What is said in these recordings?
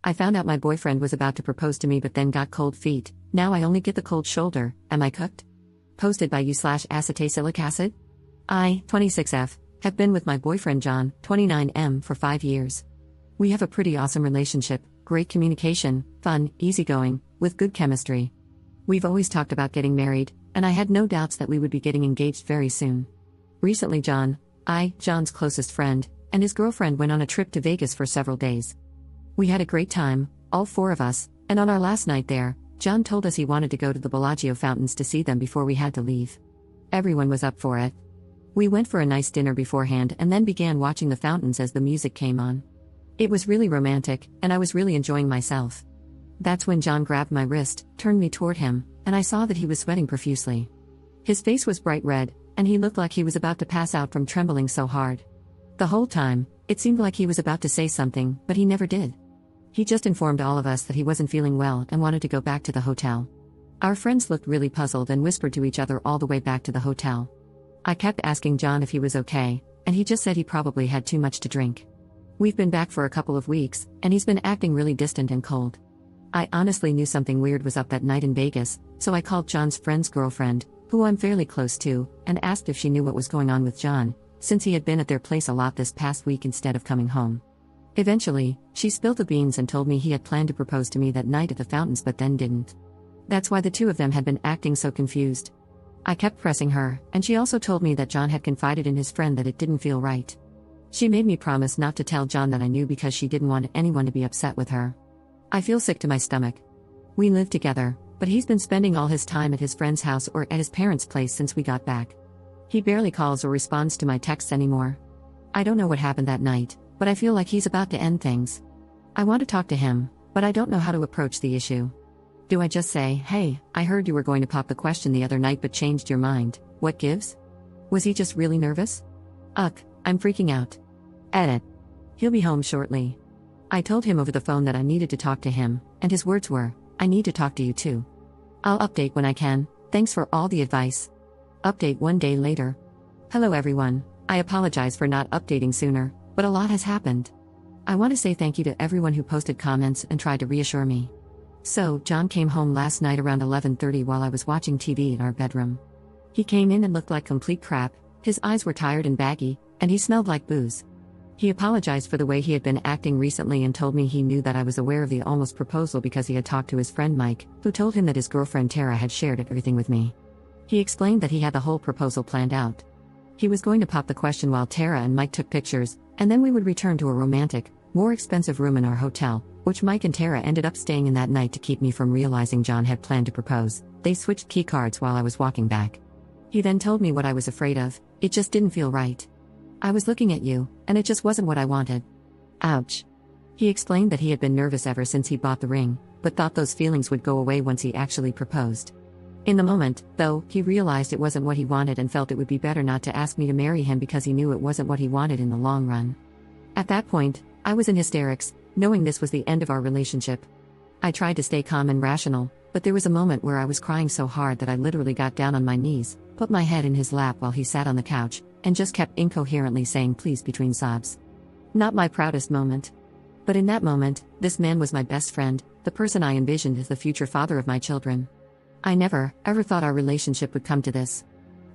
I found out my boyfriend was about to propose to me but then got cold feet. Now I only get the cold shoulder. Am I cooked? Posted by you/acetylsilic acid. I, 26F, have been with my boyfriend John, 29M, for 5 years. We have a pretty awesome relationship, great communication, fun, easygoing, with good chemistry. We've always talked about getting married, and I had no doubts that we would be getting engaged very soon. Recently John's closest friend, and his girlfriend went on a trip to Vegas for several days. We had a great time, all 4 of us, and on our last night there, John told us he wanted to go to the Bellagio fountains to see them before we had to leave. Everyone was up for it. We went for a nice dinner beforehand and then began watching the fountains as the music came on. It was really romantic, and I was really enjoying myself. That's when John grabbed my wrist, turned me toward him, and I saw that he was sweating profusely. His face was bright red, and he looked like he was about to pass out from trembling so hard. The whole time, it seemed like he was about to say something, but he never did. He just informed all of us that he wasn't feeling well and wanted to go back to the hotel. Our friends looked really puzzled and whispered to each other all the way back to the hotel. I kept asking John if he was okay, and he just said he probably had too much to drink. We've been back for a couple of weeks, and he's been acting really distant and cold. I honestly knew something weird was up that night in Vegas, so I called John's friend's girlfriend, who I'm fairly close to, and asked if she knew what was going on with John, since he had been at their place a lot this past week instead of coming home. Eventually, she spilled the beans and told me he had planned to propose to me that night at the fountains but then didn't. That's why the 2 of them had been acting so confused. I kept pressing her, and she also told me that John had confided in his friend that it didn't feel right. She made me promise not to tell John that I knew because she didn't want anyone to be upset with her. I feel sick to my stomach. We live together, but he's been spending all his time at his friend's house or at his parents' place since we got back. He barely calls or responds to my texts anymore. I don't know what happened that night, but I feel like he's about to end things. I want to talk to him, but I don't know how to approach the issue. Do I just say, "Hey, I heard you were going to pop the question the other night but changed your mind, what gives?" Was he just really nervous? Ugh, I'm freaking out. Edit. He'll be home shortly. I told him over the phone that I needed to talk to him, and his words were, "I need to talk to you too." I'll update when I can, thanks for all the advice. Update 1 day later. Hello everyone, I apologize for not updating sooner, but a lot has happened. I want to say thank you to everyone who posted comments and tried to reassure me. So, John came home last night around 11:30 while I was watching TV in our bedroom. He came in and looked like complete crap, his eyes were tired and baggy, and he smelled like booze. He apologized for the way he had been acting recently and told me he knew that I was aware of the almost proposal because he had talked to his friend Mike, who told him that his girlfriend Tara had shared everything with me. He explained that he had the whole proposal planned out. He was going to pop the question while Tara and Mike took pictures, and then we would return to a romantic, more expensive room in our hotel, which Mike and Tara ended up staying in that night to keep me from realizing John had planned to propose. They switched key cards while I was walking back. He then told me what I was afraid of, it just didn't feel right. I was looking at you, and it just wasn't what I wanted. Ouch. He explained that he had been nervous ever since he bought the ring, but thought those feelings would go away once he actually proposed. In the moment, though, he realized it wasn't what he wanted and felt it would be better not to ask me to marry him because he knew it wasn't what he wanted in the long run. At that point, I was in hysterics, knowing this was the end of our relationship. I tried to stay calm and rational, but there was a moment where I was crying so hard that I literally got down on my knees, put my head in his lap while he sat on the couch, and just kept incoherently saying please between sobs. Not my proudest moment. But in that moment, this man was my best friend, the person I envisioned as the future father of my children. I never, ever thought our relationship would come to this.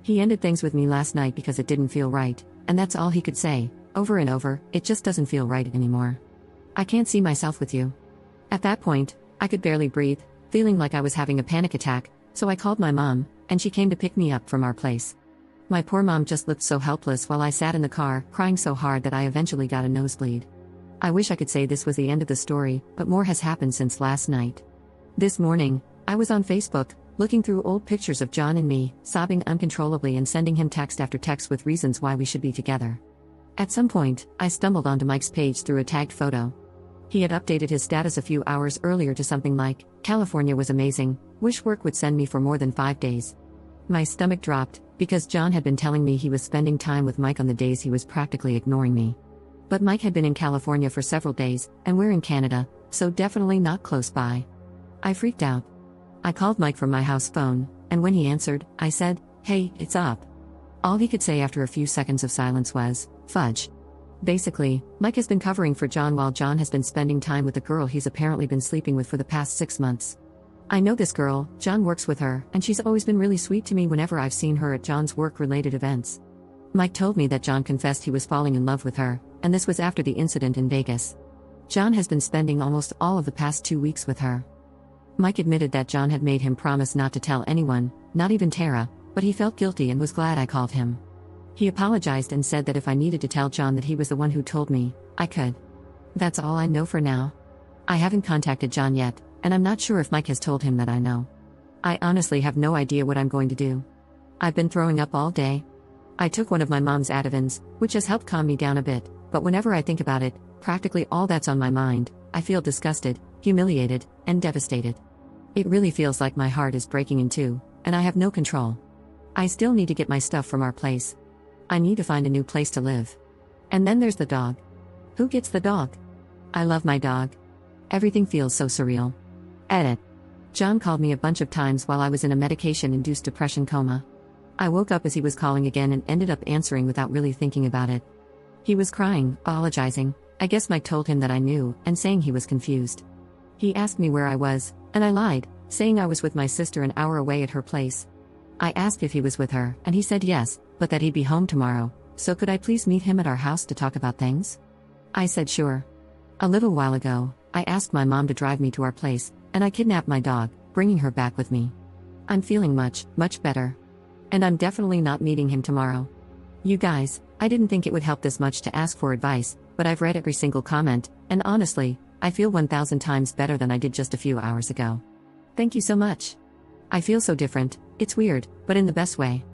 He ended things with me last night because it didn't feel right, and that's all he could say, over and over, it just doesn't feel right anymore. I can't see myself with you. At that point, I could barely breathe, feeling like I was having a panic attack, so I called my mom, and she came to pick me up from our place. My poor mom just looked so helpless while I sat in the car, crying so hard that I eventually got a nosebleed. I wish I could say this was the end of the story, but more has happened since last night. This morning, I was on Facebook, looking through old pictures of John and me, sobbing uncontrollably and sending him text after text with reasons why we should be together. At some point, I stumbled onto Mike's page through a tagged photo. He had updated his status a few hours earlier to something like, "California was amazing, wish work would send me for more than 5 days." My stomach dropped, because John had been telling me he was spending time with Mike on the days he was practically ignoring me. But Mike had been in California for several days, and we're in Canada, so definitely not close by. I freaked out. I called Mike from my house phone, and when he answered, I said, "Hey, it's up." All he could say after a few seconds of silence was, "Fudge." Basically, Mike has been covering for John while John has been spending time with the girl he's apparently been sleeping with for the past 6 months. I know this girl, John works with her, and she's always been really sweet to me whenever I've seen her at John's work-related events. Mike told me that John confessed he was falling in love with her, and this was after the incident in Vegas. John has been spending almost all of the past 2 weeks with her. Mike admitted that John had made him promise not to tell anyone, not even Tara, but he felt guilty and was glad I called him. He apologized and said that if I needed to tell John that he was the one who told me, I could. That's all I know for now. I haven't contacted John yet, and I'm not sure if Mike has told him that I know. I honestly have no idea what I'm going to do. I've been throwing up all day. I took one of my mom's Ativans, which has helped calm me down a bit, but whenever I think about it, practically all that's on my mind, I feel disgusted, humiliated, and devastated. It really feels like my heart is breaking in two, and I have no control. I still need to get my stuff from our place. I need to find a new place to live. And then there's the dog. Who gets the dog? I love my dog. Everything feels so surreal. Edit. John called me a bunch of times while I was in a medication-induced depression coma. I woke up as he was calling again and ended up answering without really thinking about it. He was crying, apologizing. I guess Mike told him that I knew, and saying he was confused. He asked me where I was, and I lied, saying I was with my sister an hour away at her place. I asked if he was with her, and he said yes, but that he'd be home tomorrow, so could I please meet him at our house to talk about things? I said sure. A little while ago, I asked my mom to drive me to our place, and I kidnapped my dog, bringing her back with me. I'm feeling much, much better. And I'm definitely not meeting him tomorrow. You guys, I didn't think it would help this much to ask for advice, but I've read every single comment, and honestly, I feel 1,000 times better than I did just a few hours ago. Thank you so much. I feel so different, it's weird, but in the best way.